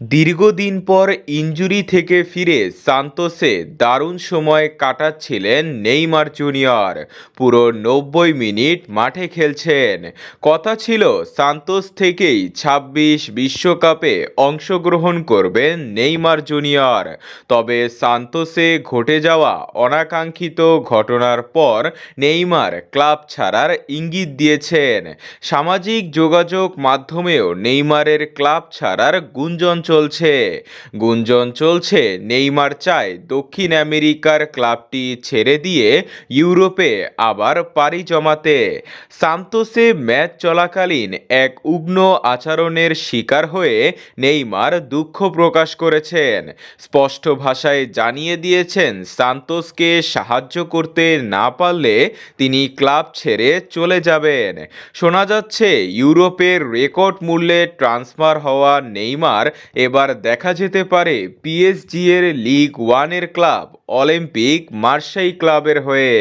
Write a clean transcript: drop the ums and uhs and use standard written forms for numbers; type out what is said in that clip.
দীর্ঘদিন পর ইনজুরি থেকে ফিরে সান্তোসে দারুণ সময় কাটাচ্ছিলেন নেইমার জুনিয়র। পুরো 90 মিনিট মাঠে খেলছেন। কথা ছিল সান্তোস থেকেই ২৬ বিশ্বকাপে অংশগ্রহণ করবেন নেইমার জুনিয়র। তবে সান্তোসে ঘটে যাওয়া অনাকাঙ্ক্ষিত ঘটনার পর নেইমার ক্লাব ছাড়ার ইঙ্গিত দিয়েছেন। সামাজিক যোগাযোগ মাধ্যমেও নেইমারের ক্লাব ছাড়ার গুঞ্জন চলছে নেইমার চায় দক্ষিণ আমেরিকার ক্লাবটি ছেড়ে দিয়ে ইউরোপে আবার পাড়ি জমাতে। সান্তোসে ম্যাচ চলাকালীন এক উগ্ন আচরণের শিকার হয়ে নেইমার দুঃখ প্রকাশ করেছেন। স্পষ্ট ভাষায় জানিয়ে দিয়েছেন সান্তোসকে সাহায্য করতে না পারলে তিনি ক্লাব ছেড়ে চলে যাবেন। শোনা যাচ্ছে ইউরোপের রেকর্ড মূল্যে ট্রান্সফার হওয়া নেইমার এবার দেখা যেতে পারে পিএসজি এর লিগ ওয়ানের ক্লাব অলিম্পিক মার্সাই ক্লাবের হয়ে।